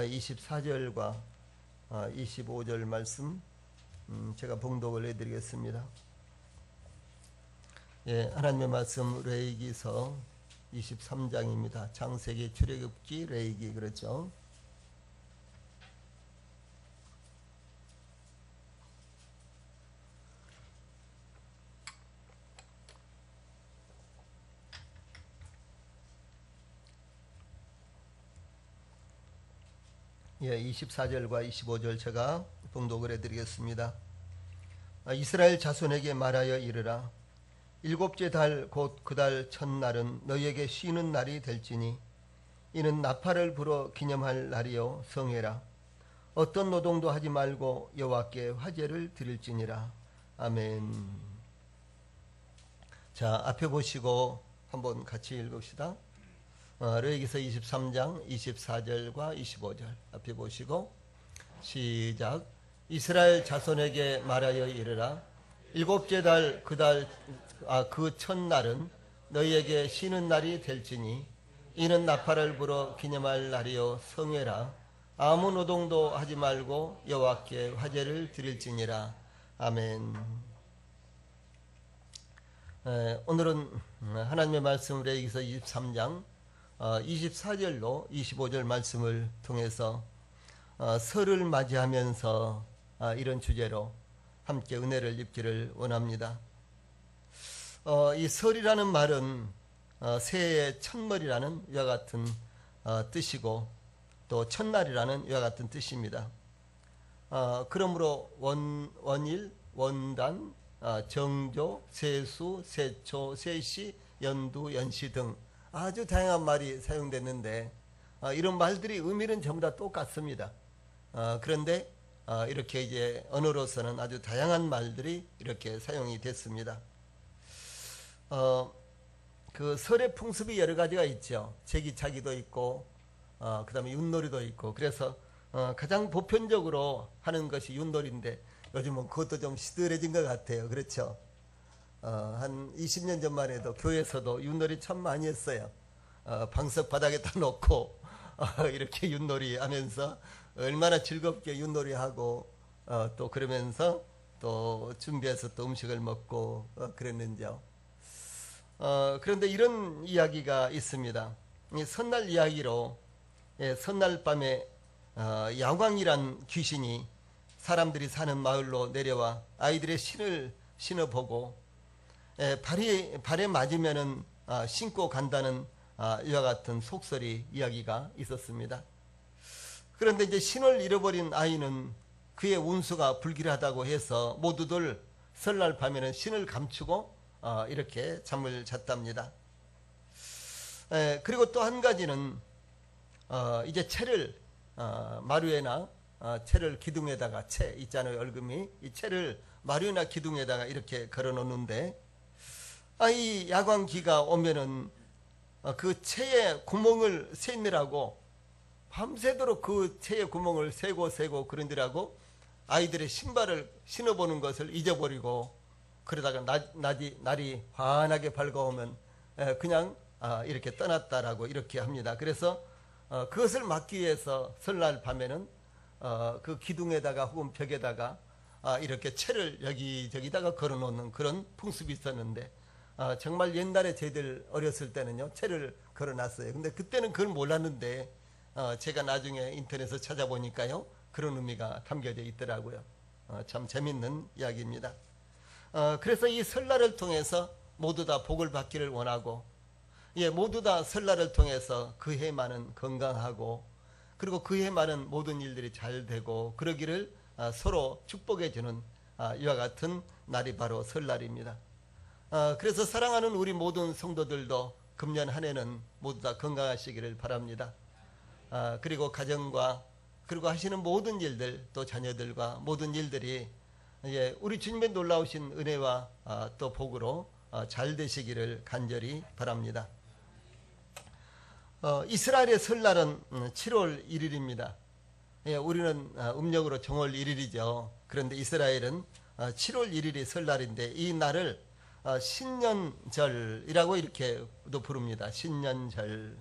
24절과 25절 말씀 제가 봉독을 해드리겠습니다. 예, 하나님의 말씀 레위기서 23장입니다. 창세기, 출애굽기, 레위기 그렇죠. 예, 24절과 25절 제가 봉독을 해드리겠습니다. 이스라엘 자손에게 말하여 이르라. 일곱째 달 곧 그 달 첫날은 너희에게 쉬는 날이 될지니 이는 나팔을 불어 기념할 날이요 성회라. 어떤 노동도 하지 말고 여호와께 화제를 드릴지니라. 아멘. 자, 앞에 보시고 한번 같이 읽읍시다. 레위기서 23장 24절과 25절 앞에 보시고 시작. 이스라엘 자손에게 말하여 이르라. 일곱째 달 그 첫날은 너희에게 쉬는 날이 될지니 이는 나팔을 불어 기념할 날이요 성회라. 아무 노동도 하지 말고 여호와께 화제를 드릴지니라. 아멘. 오늘은 하나님의 말씀 레위기서 23장 24절로 25절 말씀을 통해서 설을 맞이하면서 이런 주제로 함께 은혜를 입기를 원합니다. 이 설이라는 말은 새해의 첫머리라는 이와 같은 뜻이고 또 첫날이라는 이와 같은 뜻입니다. 그러므로 원일, 원단, 정조, 세수, 세초, 세시, 연두, 연시 등 아주 다양한 말이 사용됐는데 이런 말들이 의미는 전부 다 똑같습니다. 그런데 이렇게 이제 언어로서는 아주 다양한 말들이 이렇게 사용이 됐습니다. 그 설의 풍습이 여러 가지가 있죠. 제기차기도 있고 그 다음에 윷놀이도 있고 그래서 가장 보편적으로 하는 것이 윷놀이인데 요즘은 그것도 좀 시들해진 것 같아요. 그렇죠. 한 20년 전만 해도 교회에서도 윷놀이 참 많이 했어요. 방석 바닥에다 놓고 이렇게 윷놀이 하면서 얼마나 즐겁게 윷놀이 하고 또 그러면서 또 준비해서 또 음식을 먹고 그랬는지요. 그런데 이런 이야기가 있습니다. 이 설날 이야기로 설날 밤에 야광이란 귀신이 사람들이 사는 마을로 내려와 아이들의 신을 신어보고 발에 맞으면은 신고 간다는 이와 같은 속설이 이야기가 있었습니다. 그런데 이제 신을 잃어버린 아이는 그의 운수가 불길하다고 해서 모두들 설날 밤에는 신을 감추고 이렇게 잠을 잤답니다. 그리고 또 한 가지는 이제 채를 마루에나 채를 기둥에다가 채 있잖아요. 얼금이 이 채를 마루나 기둥에다가 이렇게 걸어 놓는데 이 야광기가 오면은 그 채에 구멍을 세느라고 밤새도록 그 채에 구멍을 세고 그런데라고 아이들의 신발을 신어보는 것을 잊어버리고 그러다가 날이 환하게 밝아오면 그냥 이렇게 떠났다라고 이렇게 합니다. 그래서 그것을 막기 위해서 설날 밤에는 그 기둥에다가 혹은 벽에다가 이렇게 채를 여기저기다가 걸어놓는 그런 풍습이 있었는데 정말 옛날에 저희들 어렸을 때는요 채를 걸어놨어요. 근데 그때는 그걸 몰랐는데 제가 나중에 인터넷에서 찾아보니까요 그런 의미가 담겨져 있더라고요. 참 재밌는 이야기입니다. 그래서 이 설날을 통해서 모두 다 복을 받기를 원하고 모두 다 설날을 통해서 그 해만은 건강하고 그리고 그 해만은 모든 일들이 잘 되고 그러기를 서로 축복해 주는 이와 같은 날이 바로 설날입니다. 그래서 사랑하는 우리 모든 성도들도 금년 한 해는 모두 다 건강하시기를 바랍니다. 그리고 가정과 그리고 하시는 모든 일들 또 자녀들과 모든 일들이 우리 주님의 놀라우신 은혜와 또 복으로 잘 되시기를 간절히 바랍니다. 이스라엘의 설날은 7월 1일입니다. 우리는 음력으로 정월 1일이죠. 그런데 이스라엘은 7월 1일이 설날인데 이 날을 신년절이라고 이렇게도 부릅니다. 신년절.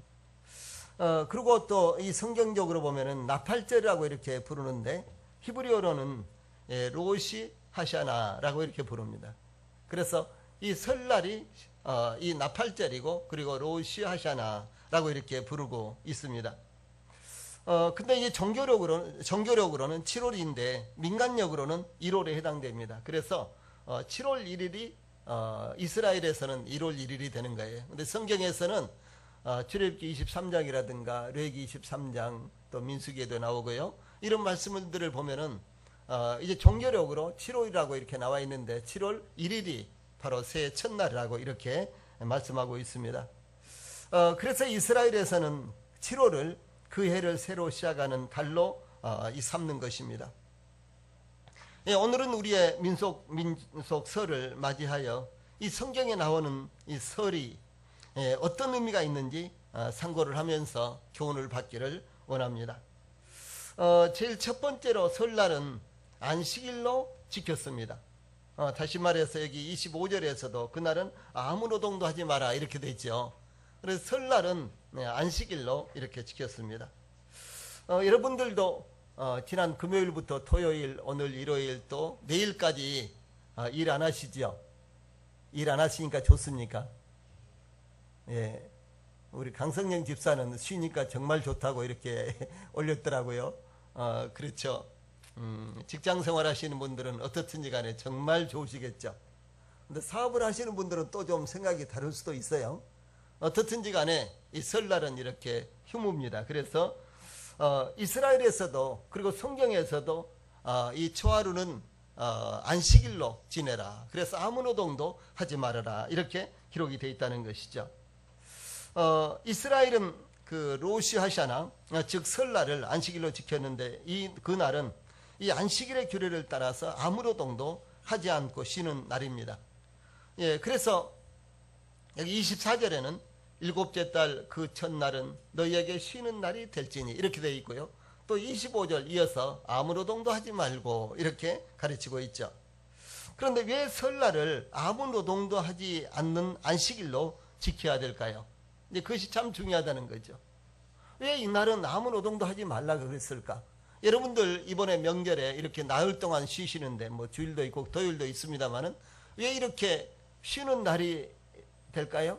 그리고 또 이 성경적으로 보면은 나팔절이라고 이렇게 부르는데 히브리어로는 로시 하샤나라고 이렇게 부릅니다. 그래서 이 설날이 이 나팔절이고 그리고 로시 하샤나라고 이렇게 부르고 있습니다. 근데 이게 종교력으로는 7월인데 민간력으로는 1월에 해당됩니다. 그래서 7월 1일이 이스라엘에서는 1월 1일이 되는 거예요. 근데 성경에서는 출애굽기 23장이라든가 레위기 23장 또 민수기에도 나오고요. 이런 말씀들을 보면은 이제 종교력으로 7월이라고 이렇게 나와 있는데 7월 1일이 바로 새해 첫날이라고 이렇게 말씀하고 있습니다. 그래서 이스라엘에서는 7월을 그 해를 새로 시작하는 달로 삼는 것입니다. 오늘은 우리의 민속설을 맞이하여 이 성경에 나오는 이 설이 어떤 의미가 있는지 상고를 하면서 교훈을 받기를 원합니다. 제일 첫 번째로 설날은 안식일로 지켰습니다. 다시 말해서 여기 25절에서도 그날은 아무 노동도 하지 마라 이렇게 되어 있죠. 그래서 설날은 안식일로 이렇게 지켰습니다. 여러분들도 지난 금요일부터 토요일, 오늘 일요일 또 내일까지 일 안 하시죠? 일 안 하시니까 좋습니까? 예, 우리 강성령 집사는 쉬니까 정말 좋다고 이렇게 올렸더라고요. 그렇죠. 직장 생활 하시는 분들은 어떻든지 간에 정말 좋으시겠죠. 근데 사업을 하시는 분들은 또 좀 생각이 다를 수도 있어요. 어떻든지 간에 이 설날은 이렇게 휴무입니다. 그래서 이스라엘에서도 그리고 성경에서도 이 초하루는 안식일로 지내라. 그래서 아무 노동도 하지 말아라. 이렇게 기록이 되어 있다는 것이죠. 이스라엘은 그 로시 하샤나 즉 설날을 안식일로 지켰는데 그날은 이 안식일의 규례를 따라서 아무 노동도 하지 않고 쉬는 날입니다. 예, 그래서 여기 24절에는 일곱째 달 그 첫날은 너희에게 쉬는 날이 될지니 이렇게 되어 있고요. 또 25절 이어서 아무 노동도 하지 말고 이렇게 가르치고 있죠. 그런데 왜 설날을 아무 노동도 하지 않는 안식일로 지켜야 될까요? 이제 그것이 참 중요하다는 거죠. 왜 이날은 아무 노동도 하지 말라고 그랬을까? 여러분들 이번에 명절에 이렇게 나흘 동안 쉬시는데 뭐 주일도 있고 토요일도 있습니다만은 왜 이렇게 쉬는 날이 될까요?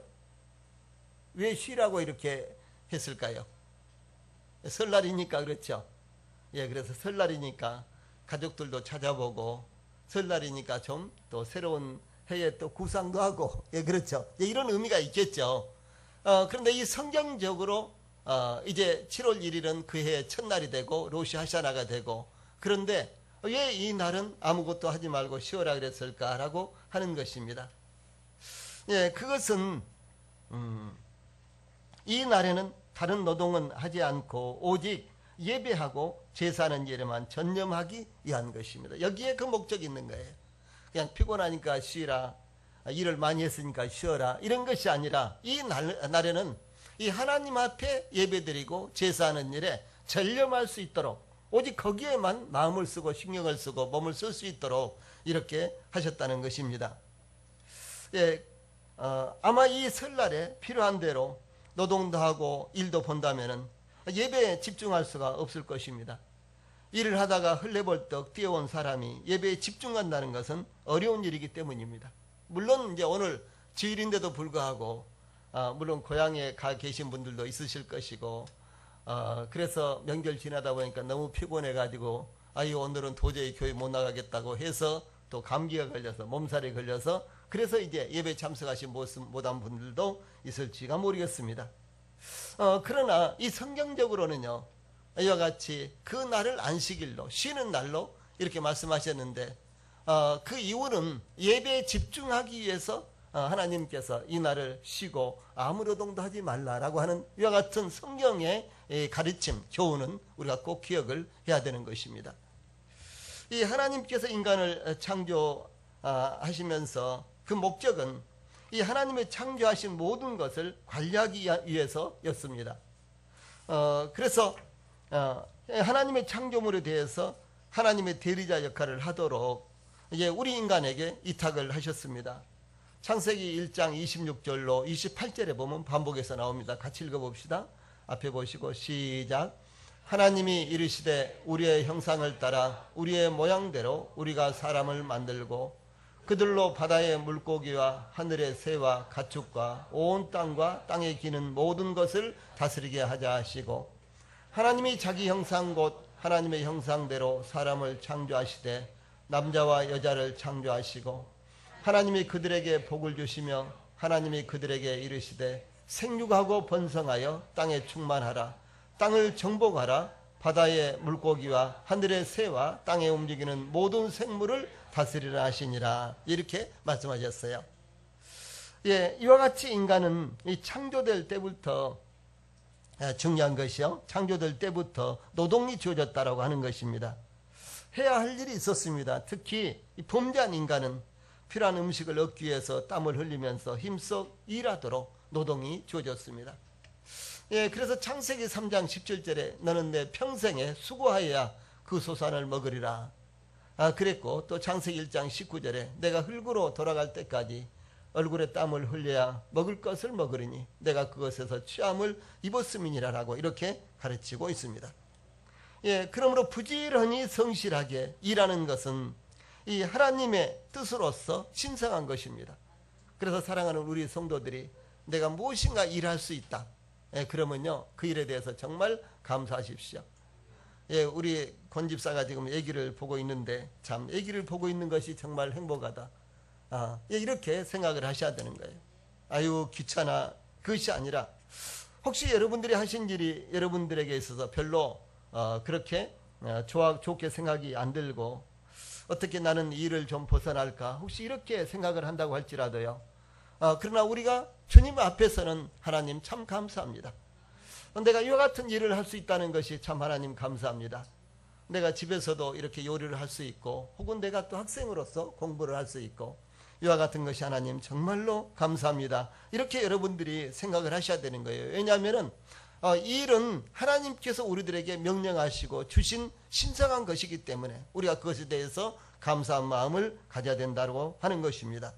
왜 쉬라고 이렇게 했을까요? 설날이니까 그렇죠. 예, 그래서 설날이니까 가족들도 찾아보고 설날이니까 좀 또 새로운 해에 또 구상도 하고 예, 그렇죠. 예, 이런 의미가 있겠죠. 그런데 이 성경적으로 이제 7월 1일은 그 해의 첫날이 되고 로시 하샤나가 되고 그런데 왜 이 날은 아무것도 하지 말고 쉬어라 그랬을까라고 하는 것입니다. 예, 그것은 이 날에는 다른 노동은 하지 않고 오직 예배하고 제사하는 일에만 전념하기 위한 것입니다. 여기에 그 목적이 있는 거예요. 그냥 피곤하니까 쉬라, 일을 많이 했으니까 쉬어라 이런 것이 아니라 이 날에는 이 하나님 앞에 예배드리고 제사하는 일에 전념할 수 있도록 오직 거기에만 마음을 쓰고 신경을 쓰고 몸을 쓸 수 있도록 이렇게 하셨다는 것입니다. 예, 아마 이 설날에 필요한 대로 노동도 하고 일도 본다면은 예배에 집중할 수가 없을 것입니다. 일을 하다가 헐레벌떡 뛰어온 사람이 예배에 집중한다는 것은 어려운 일이기 때문입니다. 물론 이제 오늘 주일인데도 불구하고 물론 고향에 가 계신 분들도 있으실 것이고 그래서 명절 지나다 보니까 너무 피곤해 가지고 아유 오늘은 도저히 교회 못 나가겠다고 해서 또 감기가 걸려서 몸살이 걸려서 그래서 이제 예배 참석하신 못한 분들도 있을지가 모르겠습니다. 그러나 이 성경적으로는요 이와 같이 그 날을 안식일로 쉬는 날로 이렇게 말씀하셨는데 그 이유는 예배에 집중하기 위해서 하나님께서 이 날을 쉬고 아무 노동도 하지 말라라고 하는 이와 같은 성경의 가르침, 교훈은 우리가 꼭 기억을 해야 되는 것입니다. 이 하나님께서 인간을 창조하시면서 그 목적은 이 하나님의 창조하신 모든 것을 관리하기 위해서였습니다. 그래서 하나님의 창조물에 대해서 하나님의 대리자 역할을 하도록 이제 우리 인간에게 위탁을 하셨습니다. 창세기 1장 26절로 28절에 보면 반복해서 나옵니다. 같이 읽어봅시다. 앞에 보시고 시작. 하나님이 이르시되 우리의 형상을 따라 우리의 모양대로 우리가 사람을 만들고 그들로 바다의 물고기와 하늘의 새와 가축과 온 땅과 땅에 기는 모든 것을 다스리게 하자 하시고, 하나님이 자기 형상 곧 하나님의 형상대로 사람을 창조하시되 남자와 여자를 창조하시고, 하나님이 그들에게 복을 주시며 하나님이 그들에게 이르시되 생육하고 번성하여 땅에 충만하라. 땅을 정복하라. 바다의 물고기와 하늘의 새와 땅에 움직이는 모든 생물을 다스리라 하시니라. 이렇게 말씀하셨어요. 예, 이와 같이 인간은 이 창조될 때부터 중요한 것이요, 창조될 때부터 노동이 주어졌다라고 하는 것입니다. 해야 할 일이 있었습니다. 특히 이 범죄한 인간은 필요한 음식을 얻기 위해서 땀을 흘리면서 힘써 일하도록 노동이 주어졌습니다. 예, 그래서 창세기 3장 17절에 너는 내 평생에 수고하여야 그 소산을 먹으리라. 그랬고, 또 창세기 1장 19절에 내가 흙으로 돌아갈 때까지 얼굴에 땀을 흘려야 먹을 것을 먹으리니 내가 그것에서 취함을 입었음이니라라고 이렇게 가르치고 있습니다. 예, 그러므로 부지런히 성실하게 일하는 것은 이 하나님의 뜻으로서 신성한 것입니다. 그래서 사랑하는 우리 성도들이 내가 무엇인가 일할 수 있다. 예, 그러면요, 그 일에 대해서 정말 감사하십시오. 예, 우리 권 집사가 지금 아기를 보고 있는데 참 아기를 보고 있는 것이 정말 행복하다. 예, 이렇게 생각을 하셔야 되는 거예요. 아유 귀찮아, 그것이 아니라 혹시 여러분들이 하신 일이 여러분들에게 있어서 별로 그렇게 좋게 생각이 안 들고 어떻게 나는 이 일을 좀 벗어날까, 혹시 이렇게 생각을 한다고 할지라도요, 그러나 우리가 주님 앞에서는 하나님 참 감사합니다. 내가 이와 같은 일을 할 수 있다는 것이 참 하나님 감사합니다. 내가 집에서도 이렇게 요리를 할 수 있고, 혹은 내가 또 학생으로서 공부를 할 수 있고, 이와 같은 것이 하나님 정말로 감사합니다. 이렇게 여러분들이 생각을 하셔야 되는 거예요. 왜냐하면 이 일은 하나님께서 우리들에게 명령하시고 주신 신성한 것이기 때문에 우리가 그것에 대해서 감사한 마음을 가져야 된다고 하는 것입니다.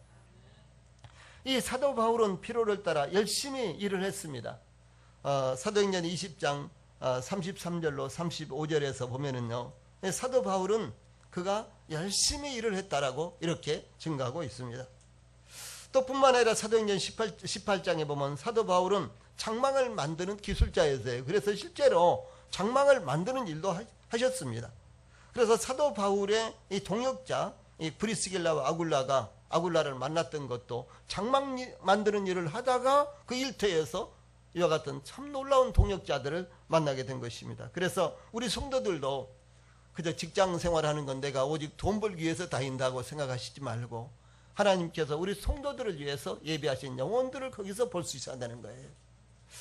이 사도 바울은 필요를 따라 열심히 일을 했습니다. 사도행전 20장 33절로 35절에서 보면은요, 사도 바울은 그가 열심히 일을 했다라고 이렇게 증거하고 있습니다. 또 뿐만 아니라 사도행전 18장에 보면 사도 바울은 장막을 만드는 기술자였어요. 그래서 실제로 장막을 만드는 일도 하셨습니다. 그래서 사도 바울의 이 동역자 이 브리스길라와 아굴라를 만났던 것도 장막 만드는 일을 하다가 그 일터에서 이와 같은 참 놀라운 동역자들을 만나게 된 것입니다. 그래서 우리 성도들도 그저 직장 생활하는 건 내가 오직 돈 벌기 위해서 다닌다고 생각하시지 말고 하나님께서 우리 성도들을 위해서 예비하신 영혼들을 거기서 볼 수 있어야 되는 거예요.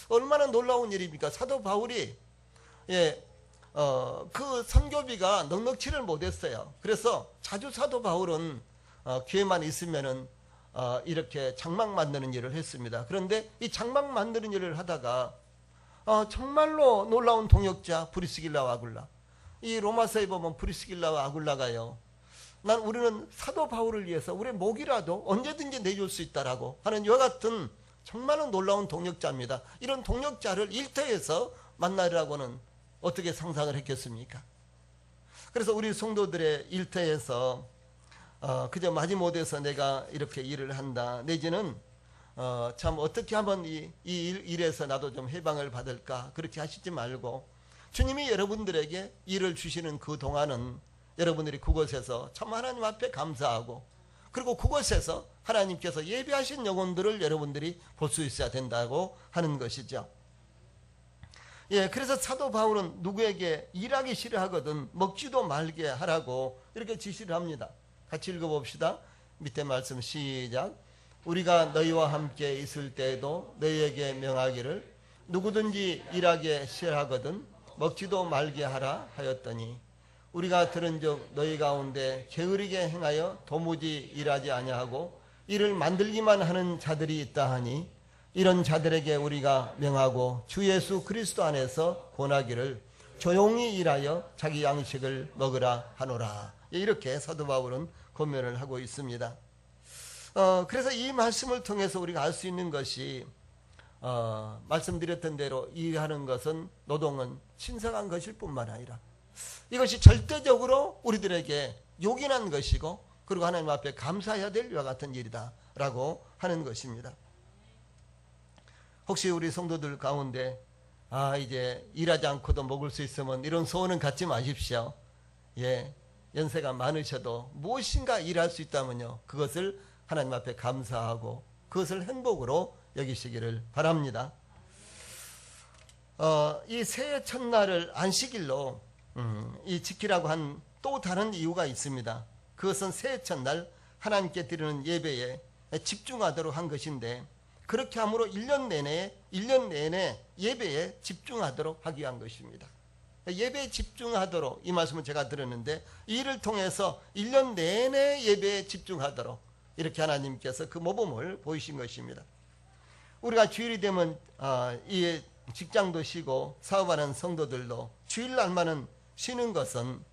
얼마나 놀라운 일입니까? 사도 바울이 그 선교비가 넉넉치를 못했어요. 그래서 자주 사도 바울은 기회만 있으면은 이렇게 장막 만드는 일을 했습니다. 그런데 이 장막 만드는 일을 하다가 정말로 놀라운 동역자 브리스길라와 아굴라, 이 로마서에 보면 브리스길라와 아굴라가요, 우리는 사도 바울을 위해서 우리의 목이라도 언제든지 내줄 수 있다라고 하는 이와 같은 정말로 놀라운 동역자입니다. 이런 동역자를 일터에서 만나려고는 어떻게 상상을 했겠습니까? 그래서 우리 성도들의 일터에서 그저 마지못해서 내가 이렇게 일을 한다, 내지는 참 어떻게 하면 이 일에서 나도 좀 해방을 받을까, 그렇게 하시지 말고 주님이 여러분들에게 일을 주시는 그 동안은 여러분들이 그곳에서 참 하나님 앞에 감사하고, 그리고 그곳에서 하나님께서 예비하신 영혼들을 여러분들이 볼 수 있어야 된다고 하는 것이죠. 예, 그래서 사도 바울은 누구에게 일하기 싫어하거든 먹지도 말게 하라고 이렇게 지시를 합니다. 같이 읽어봅시다. 밑에 말씀 시작. 우리가 너희와 함께 있을 때에도 너희에게 명하기를 누구든지 일하기 싫어하거든 먹지도 말게 하라 하였더니, 우리가 들은즉 너희 가운데 게으르게 행하여 도무지 일하지 아니하고 이를 만들기만 하는 자들이 있다 하니, 이런 자들에게 우리가 명하고 주 예수 그리스도 안에서 권하기를 조용히 일하여 자기 양식을 먹으라 하노라. 이렇게 사도 바울은 권면을 하고 있습니다. 그래서 이 말씀을 통해서 우리가 알 수 있는 것이 말씀드렸던 대로 일하는 것은 노동은 신성한 것일 뿐만 아니라 이것이 절대적으로 우리들에게 요긴한 것이고 그리고 하나님 앞에 감사해야 될 이와 같은 일이다 라고 하는 것입니다. 혹시 우리 성도들 가운데 이제 일하지 않고도 먹을 수 있으면 이런 소원은 갖지 마십시오. 예, 연세가 많으셔도 무엇인가 일할 수 있다면요 그것을 하나님 앞에 감사하고 그것을 행복으로 여기시기를 바랍니다. 이 새해 첫날을 안식일로 이 지키라고 한 또 다른 이유가 있습니다. 그것은 새해 첫날 하나님께 드리는 예배에 집중하도록 한 것인데 그렇게 함으로 1년 내내 예배에 집중하도록 하기 위한 것입니다. 예배에 집중하도록 이 말씀을 제가 들었는데 이를 통해서 1년 내내 예배에 집중하도록 이렇게 하나님께서 그 모범을 보이신 것입니다. 우리가 주일이 되면 이 직장도 쉬고 사업하는 성도들도 주일날만은 쉬는 것은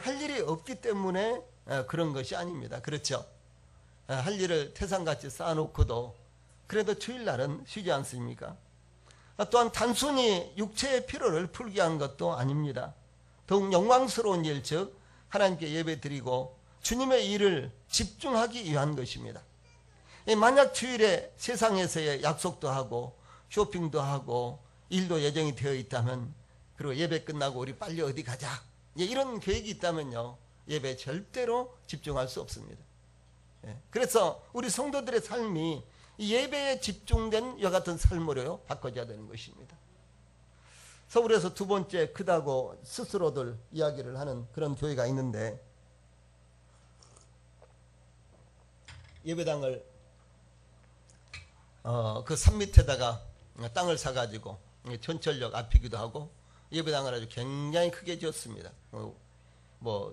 할 일이 없기 때문에 그런 것이 아닙니다. 그렇죠? 할 일을 태산같이 쌓아놓고도 그래도 주일날은 쉬지 않습니까? 또한 단순히 육체의 피로를 풀기 위한 것도 아닙니다. 더욱 영광스러운 일, 즉 하나님께 예배드리고 주님의 일을 집중하기 위한 것입니다. 만약 주일에 세상에서의 약속도 하고 쇼핑도 하고 일도 예정이 되어 있다면 그리고 예배 끝나고 우리 빨리 어디 가자 이런 계획이 있다면요 예배에 절대로 집중할 수 없습니다. 그래서 우리 성도들의 삶이 예배에 집중된 이와 같은 삶으로 바꿔져야 되는 것입니다. 서울에서 두 번째 크다고 스스로들 이야기를 하는 그런 교회가 있는데 예배당을 그 산 밑에다가 땅을 사가지고 전철역 앞이기도 하고 예배당을 아주 굉장히 크게 지었습니다.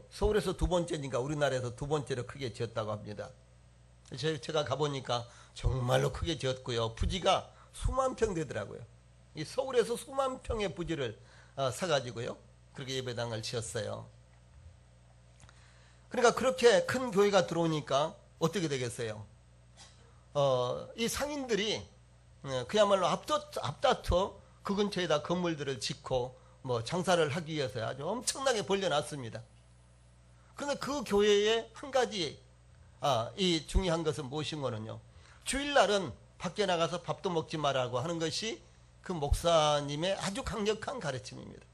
서울에서 두 번째니까 우리나라에서 두 번째로 크게 지었다고 합니다. 제가 가보니까 정말로 크게 지었고요. 부지가 수만 평 되더라고요. 이 서울에서 수만 평의 부지를 사가지고요. 그렇게 예배당을 지었어요. 그러니까 그렇게 큰 교회가 들어오니까 어떻게 되겠어요? 이 상인들이 그야말로 앞다퉈 그 근처에다 건물들을 짓고 장사를 하기 위해서 아주 엄청나게 벌려놨습니다. 그런데 그 교회에 한 가지 이 중요한 것은 무엇인 거는요. 주일날은 밖에 나가서 밥도 먹지 말라고 하는 것이 그 목사님의 아주 강력한 가르침입니다.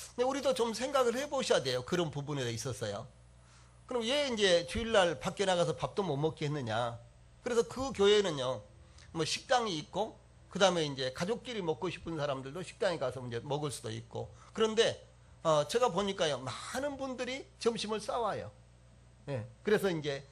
근데 우리도 좀 생각을 해보셔야 돼요. 그런 부분에 있어서요. 그럼 왜 이제 주일날 밖에 나가서 밥도 못 먹게 했느냐. 그래서 그 교회는요. 식당이 있고 그 다음에 이제 가족끼리 먹고 싶은 사람들도 식당에 가서 이제 먹을 수도 있고 그런데 제가 보니까요. 많은 분들이 점심을 싸와요. 그래서 이제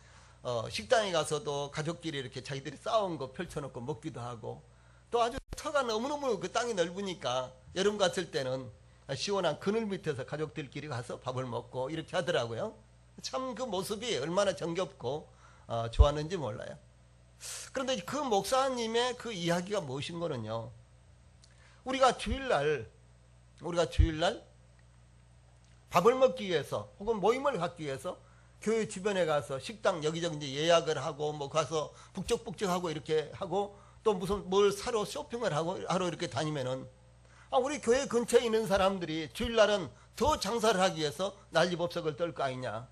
식당에 가서도 가족끼리 이렇게 자기들이 싸운 거 펼쳐놓고 먹기도 하고 또 아주 터가 너무너무 그 땅이 넓으니까 여름 갔을 때는 시원한 그늘 밑에서 가족들끼리 가서 밥을 먹고 이렇게 하더라고요. 참 그 모습이 얼마나 정겹고 좋았는지 몰라요. 그런데 그 목사님의 그 이야기가 무엇인 거는요. 우리가 주일날 밥을 먹기 위해서 혹은 모임을 갖기 위해서 교회 주변에 가서 식당 여기저기 이제 예약을 하고 가서 북적북적하고 이렇게 하고 또 무슨 뭘 사러 쇼핑을 하러 이렇게 다니면은 우리 교회 근처에 있는 사람들이 주일날은 더 장사를 하기 위해서 난리법석을 떨 거 아니냐.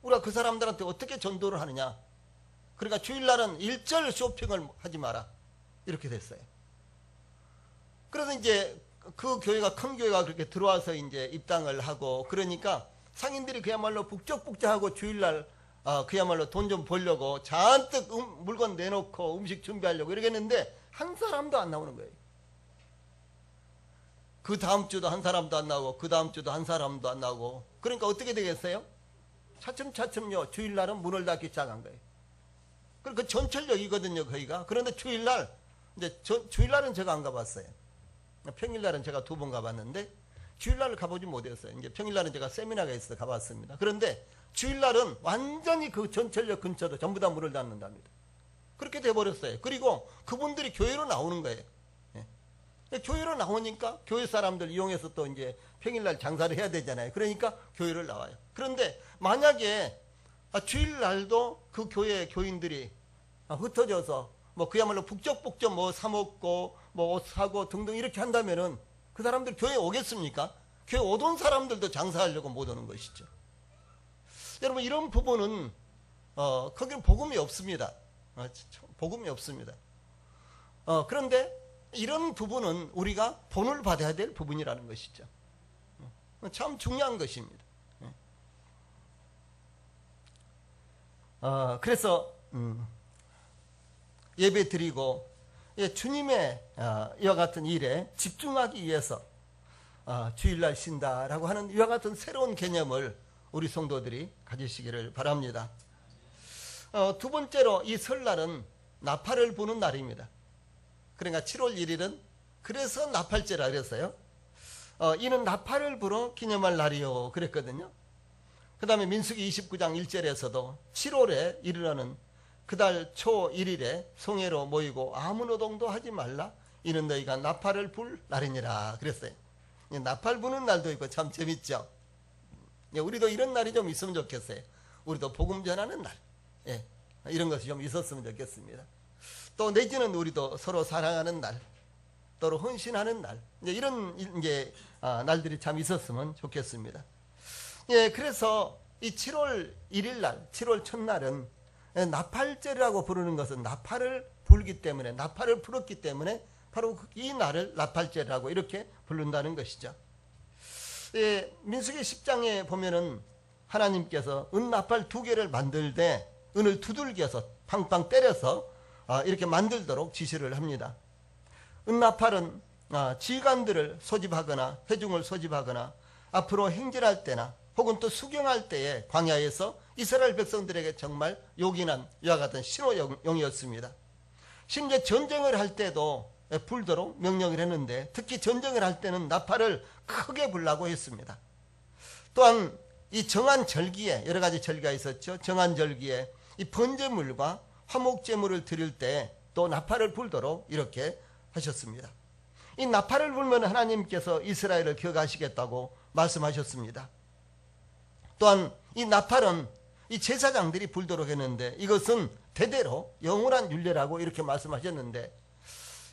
우리가 그 사람들한테 어떻게 전도를 하느냐. 그러니까 주일날은 일절 쇼핑을 하지 마라. 이렇게 됐어요. 그래서 이제 그 교회가 큰 교회가 그렇게 들어와서 이제 입당을 하고 그러니까 상인들이 그야말로 북적북적하고 주일날 그야말로 돈 좀 벌려고 잔뜩 물건 내놓고 음식 준비하려고 이러겠는데 한 사람도 안 나오는 거예요. 그 다음 주도 한 사람도 안 나오고 그 다음 주도 한 사람도 안 나오고 그러니까 어떻게 되겠어요? 차츰차츰요 주일날은 문을 닫기 시작한 거예요. 그 전철역이거든요 거기가. 그런데 주일날 이제 주일날은 제가 안 가봤어요. 평일날은 제가 2번 가봤는데 주일날을 가보지 못했어요. 이제 평일날은 제가 세미나가 있어서 가봤습니다. 그런데 주일날은 완전히 그 전철역 근처도 전부 다 문을 닫는답니다. 그렇게 돼버렸어요. 그리고 그분들이 교회로 나오는 거예요. 교회로 나오니까 교회 사람들 이용해서 또 이제 평일날 장사를 해야 되잖아요. 그러니까 교회를 나와요. 그런데 만약에 주일날도 그 교회 교인들이 흩어져서 뭐 그야말로 북적북적 뭐 사먹고 뭐 옷 사고 등등 이렇게 한다면은 그 사람들 교회 오겠습니까? 교회 오던 사람들도 장사하려고 못 오는 것이죠. 여러분, 이런 부분은 거기는 복음이 없습니다. 복음이 없습니다. 그런데 이런 부분은 우리가 본을 받아야 될 부분이라는 것이죠. 참 중요한 것입니다. 그래서 예배 드리고 주님의 이와 같은 일에 집중하기 위해서 주일날 쉰다라고 하는 이와 같은 새로운 개념을 우리 성도들이 가지시기를 바랍니다. 두 번째로 이 설날은 나팔을 부는 날입니다. 그러니까 7월 1일은 그래서 나팔제라 그랬어요. 이는 나팔을 불어 기념할 날이요 그랬거든요. 그 다음에 민수기 29장 1절에서도 7월에 이르러는 그달 초 1일에 송해로 모이고 아무 노동도 하지 말라. 이는 너희가 나팔을 불 날이니라 그랬어요. 나팔 부는 날도 있고 참 재밌죠. 우리도 이런 날이 좀 있으면 좋겠어요. 우리도 복음 전하는 날, 이런 것이 좀 있었으면 좋겠습니다. 또 내지는 우리도 서로 사랑하는 날, 서로 헌신하는 날, 이런 날들이 참 있었으면 좋겠습니다. 그래서 이 7월 1일 날, 7월 첫날은 나팔절이라고 부르는 것은 나팔을 불기 때문에, 나팔을 불었기 때문에 바로 이 날을 나팔절이라고 이렇게 부른다는 것이죠. 민수기 10장에 보면은 하나님께서 은나팔 2개를 만들 때 은을 두들겨서 팡팡 때려서 이렇게 만들도록 지시를 합니다. 은나팔은 지휘관들을 소집하거나 회중을 소집하거나 앞으로 행진할 때나 혹은 또 수경할 때에 광야에서 이스라엘 백성들에게 정말 요긴한 이와 같은 신호용이었습니다. 심지어 전쟁을 할 때도 불도록 명령을 했는데 특히 전쟁을 할 때는 나팔을 크게 불라고 했습니다. 또한 이 정한절기에 여러 가지 절기가 있었죠. 정한절기에 이 번제물과 화목제물을 드릴 때 또 나팔을 불도록 이렇게 하셨습니다. 이 나팔을 불면 하나님께서 이스라엘을 기억하시겠다고 말씀하셨습니다. 또한 이 나팔은 이 제사장들이 불도록 했는데 이것은 대대로 영원한 율례라고 이렇게 말씀하셨는데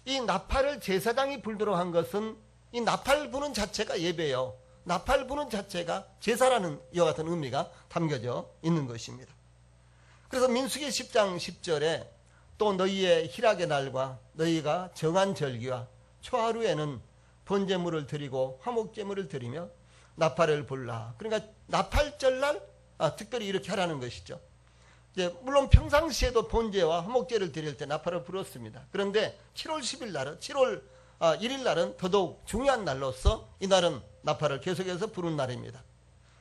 이 나팔을 제사장이 불도록 한 것은 이 나팔 부는 자체가 예배요. 나팔 부는 자체가 제사라는 이와 같은 의미가 담겨져 있는 것입니다. 그래서 민수기 10장 10절에 또 너희의 희락의 날과 너희가 정한 절기와 초하루에는 번제물을 드리고 화목제물을 드리며 나팔을 불라. 그러니까 나팔절날 특별히 이렇게 하라는 것이죠. 물론 평상시에도 번제와 화목제를 드릴 때 나팔을 불었습니다. 그런데 7월 10일 날은 7월 1일 날은 더더욱 중요한 날로서 이 날은 나팔을 계속해서 부른 날입니다.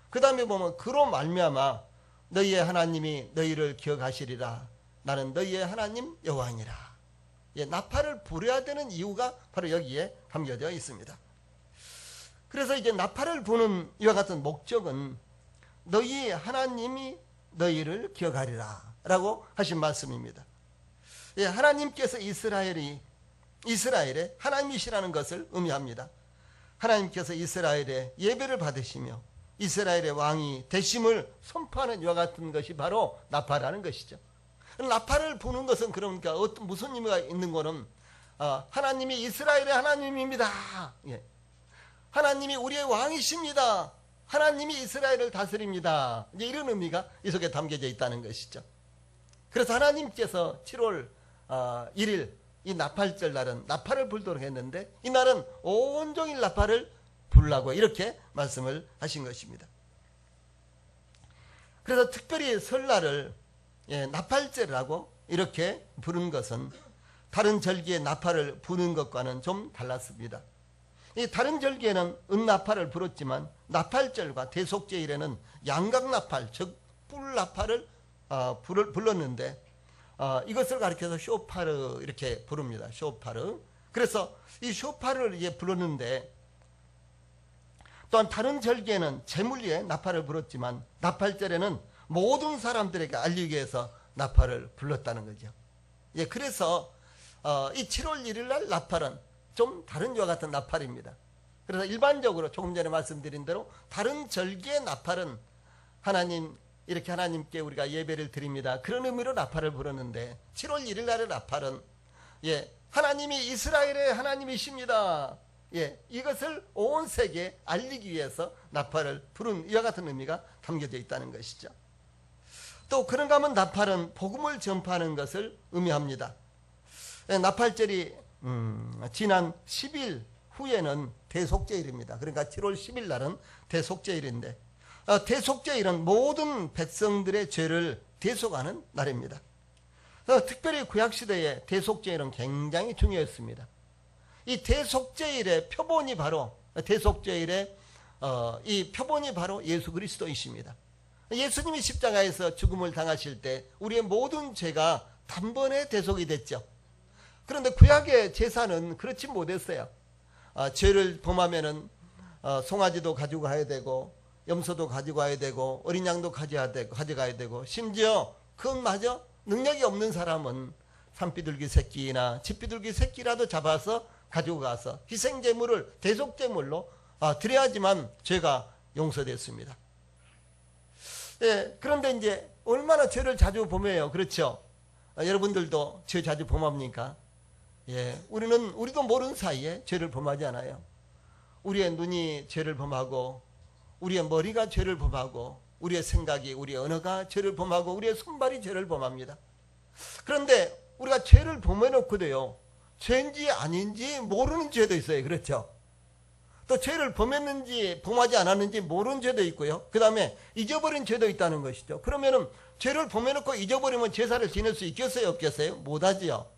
그 다음에 보면 그로 말미암아 너희의 하나님이 너희를 기억하시리라. 나는 너희의 하나님 여호와니라. 나팔을 부려야 되는 이유가 바로 여기에 담겨져 있습니다. 그래서 이제 나팔을 부는 이와 같은 목적은 너희 하나님이 너희를 기억하리라 라고 하신 말씀입니다. 하나님께서 이스라엘의 하나님이시라는 것을 의미합니다. 하나님께서 이스라엘의 예배를 받으시며 이스라엘의 왕이 되심을 선포하는 이와 같은 것이 바로 나팔이라는 것이죠. 나팔을 부는 것은 그러니까 무슨 의미가 있는 거는 하나님이 이스라엘의 하나님입니다. 하나님이 우리의 왕이십니다. 하나님이 이스라엘을 다스립니다. 이제 이런 의미가 이 속에 담겨져 있다는 것이죠. 그래서 하나님께서 7월 1일 이 나팔절 날은 나팔을 불도록 했는데 이 날은 온종일 나팔을 불라고 이렇게 말씀을 하신 것입니다. 그래서 특별히 설날을 나팔절이라고 이렇게 부른 것은 다른 절기에 나팔을 부는 것과는 좀 달랐습니다. 이 다른 절기에는 은나팔을 불었지만 나팔절과 대속제일에는 양각나팔 즉 뿔나팔을 불렀는데 이것을 가리켜서 쇼파르 이렇게 부릅니다. 쇼파르. 그래서 이 쇼파르를 이제 불렀는데 또한 다른 절기에는 제물 위에 나팔을 불었지만 나팔절에는 모든 사람들에게 알리기 위해서 나팔을 불렀다는 거죠. 그래서 이 7월 1일 날 나팔은 좀 다른 이와 같은 나팔입니다. 그래서 일반적으로 조금 전에 말씀드린 대로 다른 절기의 나팔은 이렇게 하나님께 우리가 예배를 드립니다. 그런 의미로 나팔을 불었는데 7월 1일 날의 나팔은 예, 하나님이 이스라엘의 하나님이십니다. 예, 이것을 온 세계에 알리기 위해서 나팔을 부른 이와 같은 의미가 담겨져 있다는 것이죠. 또 그런가 하면 나팔은 복음을 전파하는 것을 의미합니다. 예, 나팔절이 지난 10일 후에는 대속죄일입니다. 그러니까 7월 10일 날은 대속죄일인데, 대속죄일은 모든 백성들의 죄를 대속하는 날입니다. 특별히 구약시대에 대속죄일은 굉장히 중요했습니다. 이 대속죄일의 표본이 바로, 대속죄일의 이 표본이 바로 예수 그리스도이십니다. 예수님이 십자가에서 죽음을 당하실 때 우리의 모든 죄가 단번에 대속이 됐죠. 그런데 구약의 제사는 그렇지 못했어요. 죄를 범하면은 송아지도 가지고 가야 되고, 염소도 가지고 가야 되고, 어린 양도 가져가야 되고, 심지어 그것마저 능력이 없는 사람은 산비둘기 새끼나 집비둘기 새끼라도 잡아서 가지고 가서 희생제물을 대속제물로 드려야지만 죄가 용서됐습니다. 예, 그런데 이제 얼마나 죄를 자주 범해요. 그렇죠? 여러분들도 죄 자주 범합니까? 예, 우리도 모르는 사이에 죄를 범하지 않아요. 우리의 눈이 죄를 범하고, 우리의 머리가 죄를 범하고, 우리의 생각이, 우리의 언어가 죄를 범하고, 우리의 손발이 죄를 범합니다. 그런데 우리가 죄를 범해놓고도요, 죄인지 아닌지 모르는 죄도 있어요. 그렇죠? 또 죄를 범했는지 범하지 않았는지 모르는 죄도 있고요. 그 다음에 잊어버린 죄도 있다는 것이죠. 그러면은 죄를 범해놓고 잊어버리면 제사를 지낼 수 있겠어요? 없겠어요? 못하지요.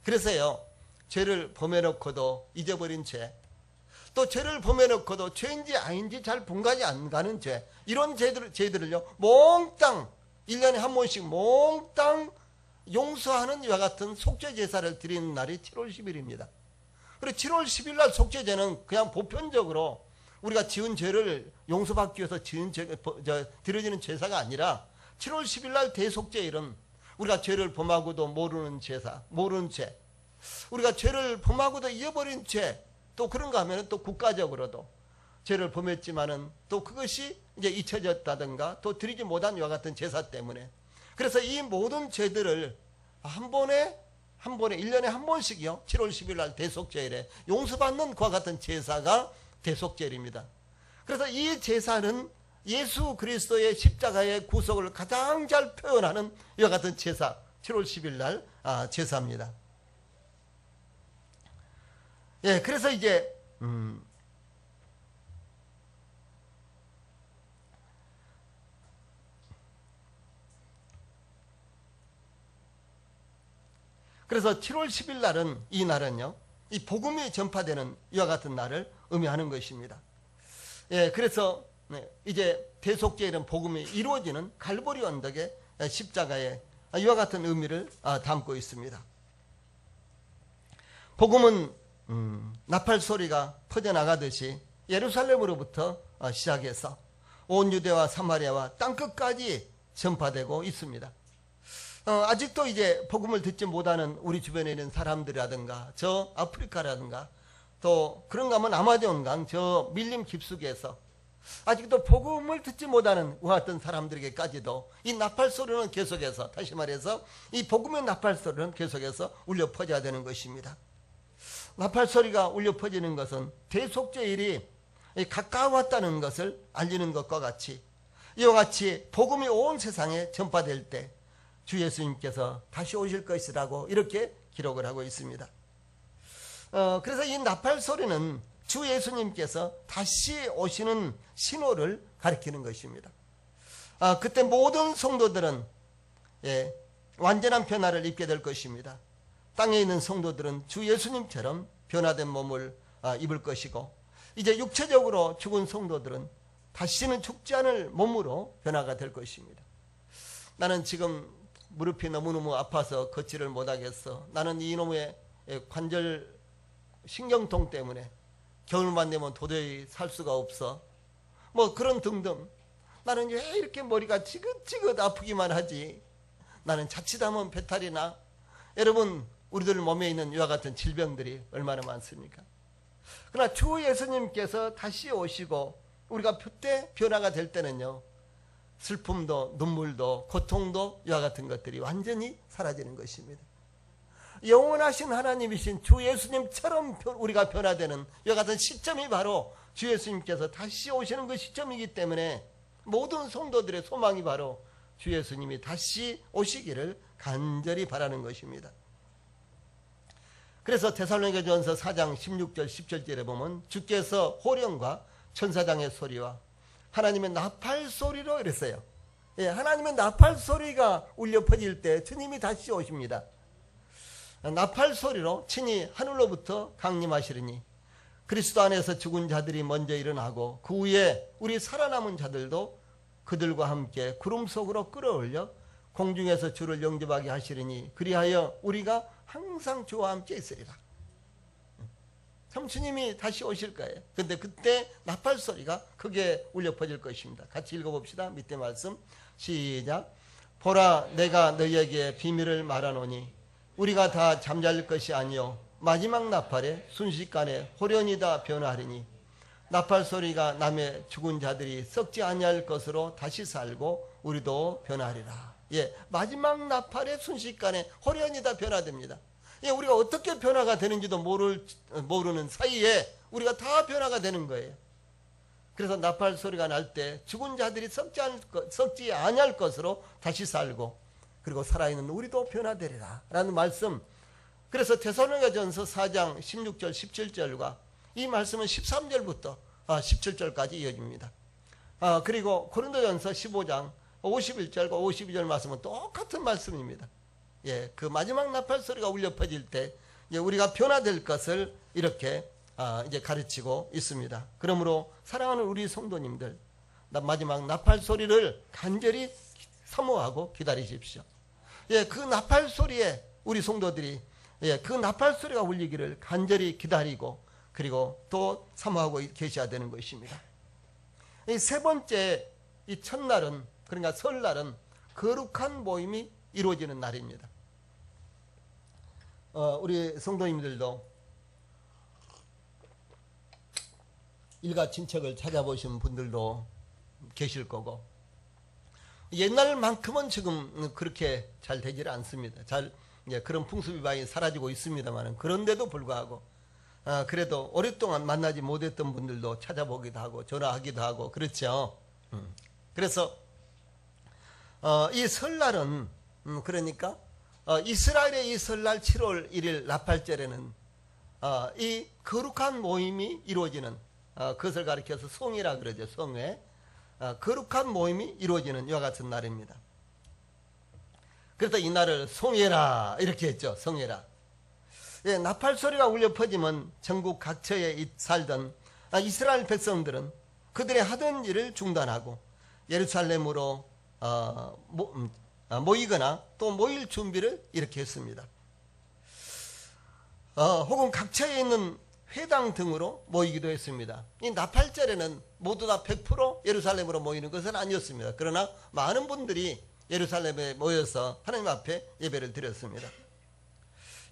그래서요, 죄를 범해놓고도 잊어버린 죄, 또 죄를 범해놓고도 죄인지 아닌지 잘 분간이 안 가는 죄, 이런 죄들을요 몽땅 1년에 한 번씩 몽땅 용서하는 이와 같은 속죄 제사를 드리는 날이 7월 10일입니다. 그리고 7월 10일 날 속죄제는 그냥 보편적으로 우리가 지은 죄를 용서받기 위해서 드려지는 제사가 아니라 7월 10일 날 대속죄일은 우리가 죄를 범하고도 모르는 제사, 모르는 죄, 우리가 죄를 범하고도 잊어버린 죄, 또 그런가 하면 또 국가적으로도 죄를 범했지만은 또 그것이 이제 잊혀졌다든가 또 드리지 못한 이와 같은 제사 때문에, 그래서 이 모든 죄들을 한 번에 1년에 한 번씩이요, 7월 10일 날 대속죄일에 용서받는 그와 같은 제사가 대속죄일입니다. 그래서 이 제사는 예수 그리스도의 십자가의 구속을 가장 잘 표현하는 이와 같은 제사, 7월 10일 날 제사입니다. 예, 그래서 이제 그래서 7월 10일 날은, 이 날은요, 이 복음이 전파되는 이와 같은 날을 의미하는 것입니다. 예, 그래서 이제 대속죄일은 복음이 이루어지는 갈보리 언덕의 십자가에 이와 같은 의미를 담고 있습니다. 복음은 나팔 소리가 퍼져나가듯이 예루살렘으로부터 시작해서 온 유대와 사마리아와 땅끝까지 전파되고 있습니다. 아직도 이제 복음을 듣지 못하는 우리 주변에 있는 사람들이라든가 저 아프리카라든가 또 그런가 하면 아마존강 저 밀림 깊숙이에서 아직도 복음을 듣지 못하는 어떤 사람들에게까지도 이 나팔 소리는 계속해서, 다시 말해서 이 복음의 나팔 소리는 계속해서 울려 퍼져야 되는 것입니다. 나팔 소리가 울려 퍼지는 것은 대속죄일이 가까웠다는 것을 알리는 것과 같이, 이와 같이 복음이 온 세상에 전파될 때 주 예수님께서 다시 오실 것이라고 이렇게 기록을 하고 있습니다. 그래서 이 나팔 소리는 주 예수님께서 다시 오시는 신호를 가리키는 것입니다. 그때 모든 성도들은 완전한 변화를 입게 될 것입니다. 땅에 있는 성도들은 주 예수님처럼 변화된 몸을 입을 것이고, 이제 육체적으로 죽은 성도들은 다시는 죽지 않을 몸으로 변화가 될 것입니다. 나는 지금 무릎이 너무너무 아파서 걷지를 못하겠어. 나는 이놈의 관절 신경통 때문에 겨울만 되면 도저히 살 수가 없어. 뭐 그런 등등. 나는 왜 이렇게 머리가 지긋지긋 아프기만 하지? 나는 자칫하면 배탈이나. 여러분, 우리들 몸에 있는 이와 같은 질병들이 얼마나 많습니까? 그러나 주 예수님께서 다시 오시고 우리가 그때 변화가 될 때는요, 슬픔도 눈물도 고통도 이와 같은 것들이 완전히 사라지는 것입니다. 영원하신 하나님이신 주 예수님처럼 우리가 변화되는 이와 같은 시점이 바로 주 예수님께서 다시 오시는 그 시점이기 때문에 모든 성도들의 소망이 바로 주 예수님이 다시 오시기를 간절히 바라는 것입니다. 그래서 데살로니가전서 4장 16절 17절에 보면 주께서 호령과 천사장의 소리와 하나님의 나팔 소리로 이랬어요. 예, 하나님의 나팔 소리가 울려 퍼질 때 주님이 다시 오십니다. 나팔 소리로 친히 하늘로부터 강림하시리니 그리스도 안에서 죽은 자들이 먼저 일어나고 그 후에 우리 살아남은 자들도 그들과 함께 구름 속으로 끌어올려 공중에서 주를 영접하게 하시리니 그리하여 우리가 항상 주와 함께 있으리라. 참 주님이 다시 오실 거예요. 근데 그때 나팔 소리가 크게 울려 퍼질 것입니다. 같이 읽어봅시다. 밑에 말씀 시작. 보라 내가 너희에게 비밀을 말하노니 우리가 다 잠잘 것이 아니요 마지막 나팔에 순식간에 호련히 다 변화하리니 나팔 소리가 나매 죽은 자들이 썩지 아니할 것으로 다시 살고 우리도 변화하리라. 예, 마지막 나팔에 순식간에 호련히 다 변화됩니다. 예, 우리가 어떻게 변화가 되는지도 모르는 사이에 우리가 다 변화가 되는 거예요. 그래서 나팔 소리가 날 때 죽은 자들이 썩지 아니할 것으로 다시 살고 그리고 살아있는 우리도 변화되리라 라는 말씀. 그래서 데살로니가전서 4장 16절 17절과 이 말씀은 13절부터 17절까지 이어집니다. 그리고 고린도전서 15장 51절과 52절 말씀은 똑같은 말씀입니다. 예, 그 마지막 나팔 소리가 울려 퍼질 때 우리가 변화될 것을 이렇게 이제 가르치고 있습니다. 그러므로 사랑하는 우리 성도님들, 마지막 나팔 소리를 간절히 사모하고 기다리십시오. 예, 그 나팔 소리에 우리 성도들이 그 나팔 소리가 울리기를 간절히 기다리고 그리고 또 사모하고 계셔야 되는 것입니다. 이 세 번째, 이 첫날은, 그러니까 설날은 거룩한 모임이 이루어지는 날입니다. 우리 성도님들도 일가 친척을 찾아보신 분들도 계실 거고, 옛날만큼은 지금 그렇게 잘 되질 않습니다. 그런 풍습이 많이 사라지고 있습니다만, 그런데도 불구하고 그래도 오랫동안 만나지 못했던 분들도 찾아보기도 하고 전화하기도 하고 그렇죠. 그래서 이 설날은 그러니까 이스라엘의 이 설날 7월 1일 나팔절에는 이 거룩한 모임이 이루어지는, 그것을 가리켜서 성회라 그러죠. 성회. 거룩한 모임이 이루어지는 이와 같은 날입니다. 그래서 이 날을 성회라 이렇게 했죠. 성회라. 예, 나팔 소리가 울려 퍼지면 전국 각처에 살던 이스라엘 백성들은 그들의 하던 일을 중단하고 예루살렘으로 모이거나 또 모일 준비를 이렇게 했습니다. 혹은 각처에 있는 회당 등으로 모이기도 했습니다. 이 나팔절에는 모두 다 100% 예루살렘으로 모이는 것은 아니었습니다. 그러나 많은 분들이 예루살렘에 모여서 하나님 앞에 예배를 드렸습니다.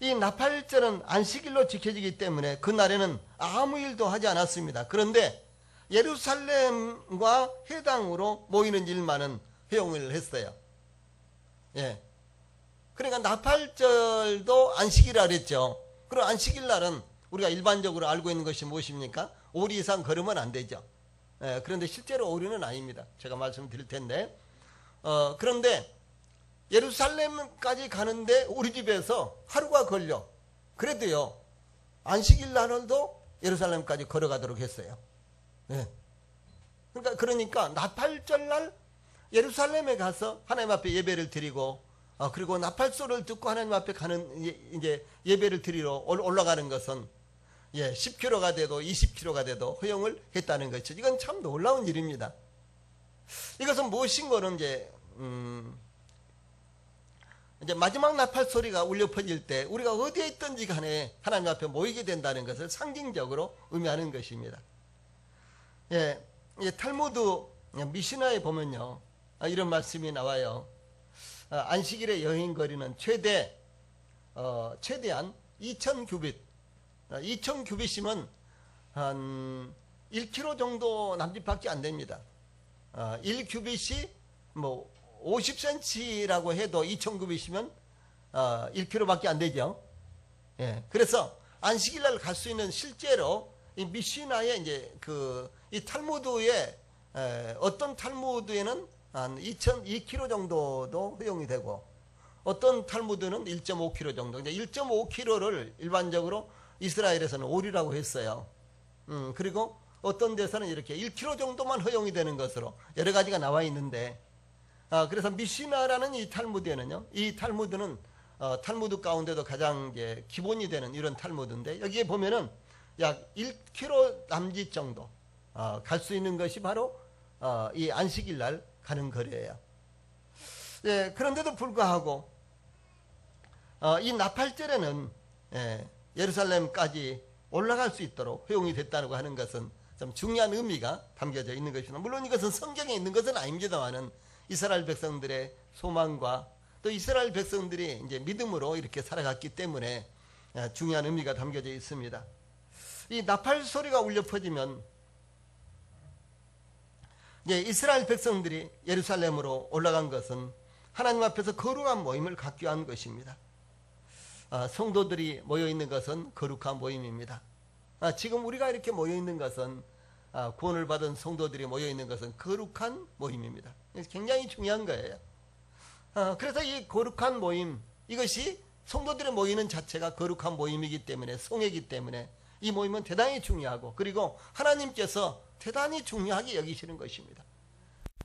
이 나팔절은 안식일로 지켜지기 때문에 그날에는 아무 일도 하지 않았습니다. 그런데 예루살렘과 회당으로 모이는 일만은 허용을 했어요. 예. 그러니까 나팔절도 안식일이라 그랬죠. 그리고 안식일 날은 우리가 일반적으로 알고 있는 것이 무엇입니까? 오리 이상 걸으면 안 되죠. 예, 그런데 실제로 오리는 아닙니다. 제가 말씀드릴 텐데, 그런데 예루살렘까지 가는데 우리 집에서 하루가 걸려. 그래도요, 안식일 날도 예루살렘까지 걸어가도록 했어요. 예. 그러니까 나팔절 날 예루살렘에 가서 하나님 앞에 예배를 드리고, 그리고 나팔 소리를 듣고 하나님 앞에 가는 이제 예배를 드리러 올라가는 것은 10km가 돼도 20km가 돼도 허용을 했다는 것이죠. 이건 참 놀라운 일입니다. 이것은 무엇인가는 이제 마지막 나팔 소리가 울려 퍼질 때 우리가 어디에 있든지 간에 하나님 앞에 모이게 된다는 것을 상징적으로 의미하는 것입니다. 예, 탈무드 미시나에 보면요, 이런 말씀이 나와요. 안식일의 여행 거리는 최대한 2000규빗, 2000규빗이면 한 1km 정도 남짓밖에 안 됩니다. 1규빗이 뭐 50cm라고 해도 2000규빗이면 1km밖에 안 되죠. 예, 그래서 안식일 날 갈 수 있는 실제로 이 미시나의 이제 이 탈무드에 어떤 탈무드에는 한 2km 정도도 허용이 되고 어떤 탈무드는 1.5km 정도. 이제 1.5km를 일반적으로 이스라엘에서는 올이라고 했어요. 그리고 어떤 데서는 이렇게 1km 정도만 허용이 되는 것으로 여러 가지가 나와 있는데, 그래서 미시나라는 이 탈무드에는요, 이 탈무드는 탈무드 가운데도 가장 이제 기본이 되는 이런 탈무드인데, 여기에 보면은 약 1km 남짓 정도 갈 수 있는 것이 바로 이 안식일 날 가는 거리예요. 예, 그런데도 불구하고 이 나팔절에는 예루살렘까지 올라갈 수 있도록 허용이 됐다고 하는 것은 좀 중요한 의미가 담겨져 있는 것입니다. 물론 이것은 성경에 있는 것은 아닙니다만은 이스라엘 백성들의 소망과 또 이스라엘 백성들이 이제 믿음으로 이렇게 살아갔기 때문에 중요한 의미가 담겨져 있습니다. 이 나팔 소리가 울려 퍼지면 이스라엘 백성들이 예루살렘으로 올라간 것은 하나님 앞에서 거룩한 모임을 갖기 위한 것입니다. 성도들이 모여있는 것은 거룩한 모임입니다. 지금 우리가 이렇게 모여있는 것은 구원을 받은 성도들이 모여있는 것은 거룩한 모임입니다. 굉장히 중요한 거예요. 그래서 이 거룩한 모임, 이것이 성도들이 모이는 자체가 거룩한 모임이기 때문에, 성회이기 때문에 이 모임은 대단히 중요하고, 그리고 하나님께서 대단히 중요하게 여기시는 것입니다.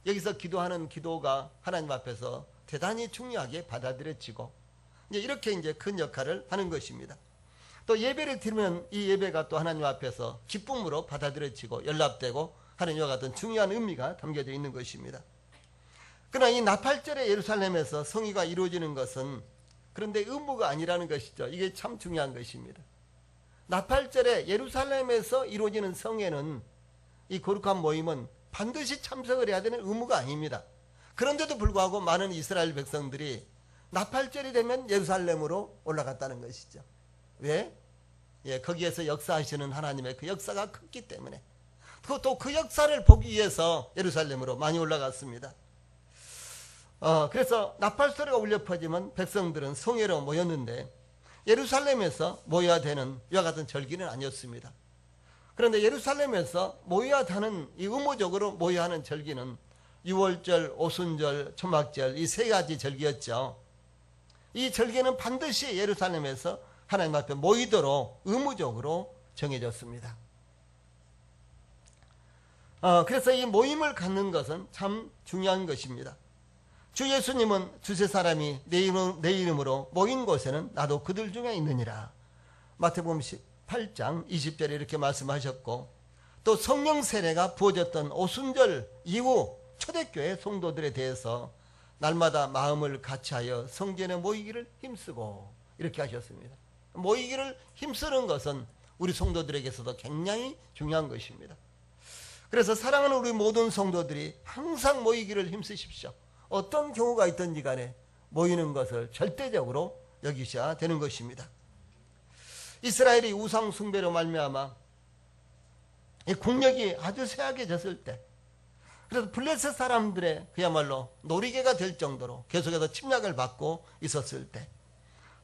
여기서 기도하는 기도가 하나님 앞에서 대단히 중요하게 받아들여지고, 이렇게 이제 큰 역할을 하는 것입니다. 또 예배를 드리면 이 예배가 또 하나님 앞에서 기쁨으로 받아들여지고 연락되고 하는 이와 같은 중요한 의미가 담겨져 있는 것입니다. 그러나 이 나팔절에 예루살렘에서 성회가 이루어지는 것은 그런데 의무가 아니라는 것이죠. 이게 참 중요한 것입니다. 나팔절에 예루살렘에서 이루어지는 성회는, 이 거룩한 모임은 반드시 참석을 해야 되는 의무가 아닙니다. 그런데도 불구하고 많은 이스라엘 백성들이 나팔절이 되면 예루살렘으로 올라갔다는 것이죠. 왜? 거기에서 역사하시는 하나님의 그 역사가 컸기 때문에, 또 그 역사를 보기 위해서 예루살렘으로 많이 올라갔습니다. 그래서 나팔 소리가 울려 퍼지면 백성들은 성회로 모였는데, 예루살렘에서 모여야 되는 이와 같은 절기는 아니었습니다. 그런데 예루살렘에서 모여야 하는, 이 의무적으로 모여야 하는 절기는 유월절, 오순절, 초막절, 이 세 가지 절기였죠. 이 절기는 반드시 예루살렘에서 하나님 앞에 모이도록 의무적으로 정해졌습니다. 그래서 이 모임을 갖는 것은 참 중요한 것입니다. 주 예수님은 두세 사람이 내 이름으로 모인 곳에는 나도 그들 중에 있느니라. 마태복음 8장 20절에 이렇게 말씀하셨고, 또 성령 세례가 부어졌던 오순절 이후 초대교회 성도들에 대해서 날마다 마음을 같이하여 성전에 모이기를 힘쓰고, 이렇게 하셨습니다. 모이기를 힘쓰는 것은 우리 성도들에게서도 굉장히 중요한 것입니다. 그래서 사랑하는 우리 모든 성도들이 항상 모이기를 힘쓰십시오. 어떤 경우가 있든지 간에 모이는 것을 절대적으로 여기셔야 되는 것입니다. 이스라엘이 우상 숭배로 말미암아 이 국력이 아주 쇠약해졌을 때, 그래서 블레셋 사람들의 그야말로 놀이개가 될 정도로 계속해서 침략을 받고 있었을 때,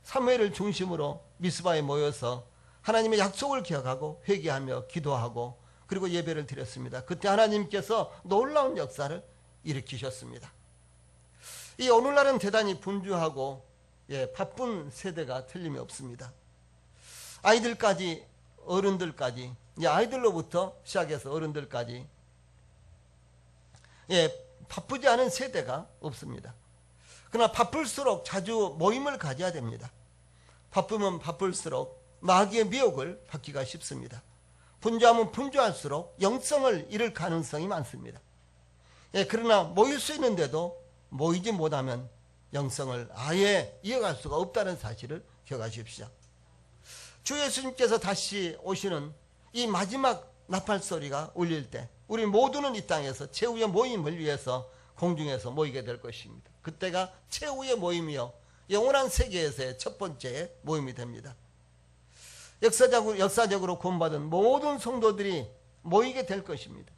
사무엘을 중심으로 미스바에 모여서 하나님의 약속을 기억하고 회개하며 기도하고 그리고 예배를 드렸습니다. 그때 하나님께서 놀라운 역사를 일으키셨습니다. 이 오늘날은 대단히 분주하고 바쁜 세대가 틀림이 없습니다. 아이들까지 어른들까지, 아이들로부터 시작해서 어른들까지 바쁘지 않은 세대가 없습니다. 그러나 바쁠수록 자주 모임을 가져야 됩니다. 바쁘면 바쁠수록 마귀의 미혹을 받기가 쉽습니다. 분주하면 분주할수록 영성을 잃을 가능성이 많습니다. 그러나 모일 수 있는데도 모이지 못하면 영성을 아예 이어갈 수가 없다는 사실을 기억하십시오. 주 예수님께서 다시 오시는 이 마지막 나팔 소리가 울릴 때, 우리 모두는 이 땅에서 최후의 모임을 위해서 공중에서 모이게 될 것입니다. 그때가 최후의 모임이요, 영원한 세계에서의 첫 번째 모임이 됩니다. 역사적으로 구원받은 모든 성도들이 모이게 될 것입니다.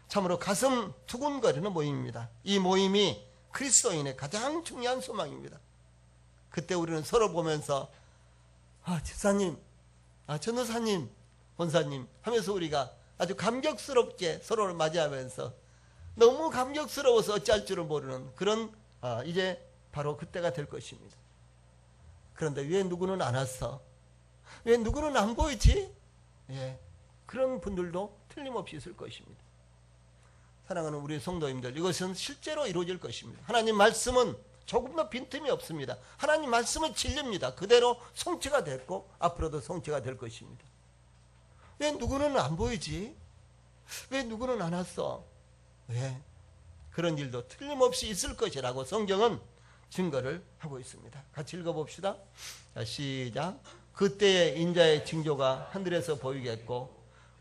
참으로 가슴 두근거리는 모임입니다. 이 모임이 그리스도인의 가장 중요한 소망입니다. 그때 우리는 서로 보면서 집사님, 전도사님, 권사님 하면서 우리가 아주 감격스럽게 서로를 맞이하면서 너무 감격스러워서 어찌할 줄을 모르는 그런 이제 바로 그때가 될 것입니다. 그런데 왜 누구는 안 왔어? 왜 누구는 안 보이지? 예, 그런 분들도 틀림없이 있을 것입니다. 사랑하는 우리 성도님들, 이것은 실제로 이루어질 것입니다. 하나님 말씀은 조금도 빈틈이 없습니다. 하나님 말씀은 진리입니다. 그대로 성취가 됐고 앞으로도 성취가 될 것입니다. 왜 누구는 안 보이지? 왜 누구는 안 왔어? 왜? 그런 일도 틀림없이 있을 것이라고 성경은 증거를 하고 있습니다. 같이 읽어봅시다. 자, 시작. 그때의 인자의 징조가 하늘에서 보이겠고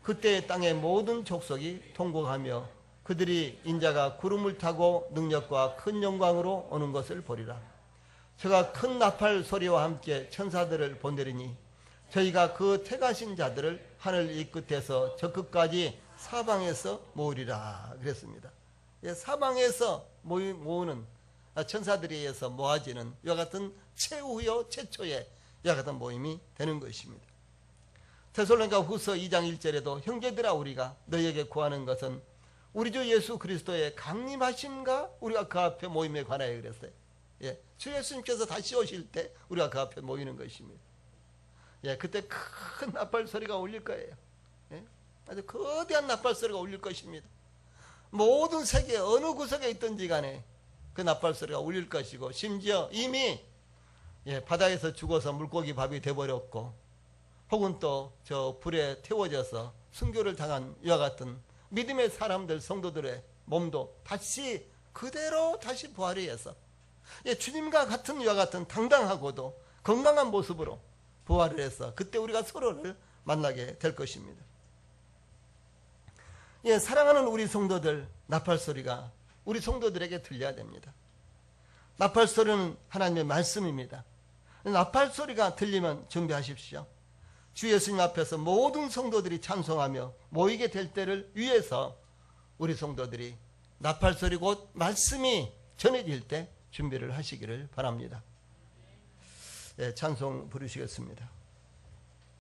그때의 땅의 모든 족속이 통곡하며 그들이 인자가 구름을 타고 능력과 큰 영광으로 오는 것을 보리라. 저가 큰 나팔 소리와 함께 천사들을 보내리니 저희가 그 택하신 자들을 하늘 이 끝에서 저 끝까지 사방에서 모으리라 그랬습니다. 사방에서 모으는 천사들에 의해서 모아지는 이와 같은 최후요 최초의 이와 같은 모임이 되는 것입니다. 데살로니가 후서 2장 1절에도 형제들아 우리가 너희에게 구하는 것은 우리 주 예수 그리스도의 강림하심과 우리가 그 앞에 모임에 관하여 그랬어요. 예, 주 예수님께서 다시 오실 때 우리가 그 앞에 모이는 것입니다. 예, 그때 큰 나팔 소리가 울릴 거예요. 예, 아주 거대한 나팔 소리가 울릴 것입니다. 모든 세계 어느 구석에 있든지 간에 그 나팔 소리가 울릴 것이고 심지어 이미 바다에서 죽어서 물고기 밥이 돼버렸고 혹은 또 저 불에 태워져서 순교를 당한 이와 같은 믿음의 사람들 성도들의 몸도 다시 그대로 다시 부활을 해서 주님과 같은 이와 같은 당당하고도 건강한 모습으로 부활을 해서 그때 우리가 서로를 만나게 될 것입니다. 사랑하는 우리 성도들, 나팔 소리가 우리 성도들에게 들려야 됩니다. 나팔 소리는 하나님의 말씀입니다. 나팔 소리가 들리면 준비하십시오. 주 예수님 앞에서 모든 성도들이 찬송하며 모이게 될 때를 위해서 우리 성도들이 나팔 소리 곧 말씀이 전해질 때 준비를 하시기를 바랍니다. 찬송 부르시겠습니다.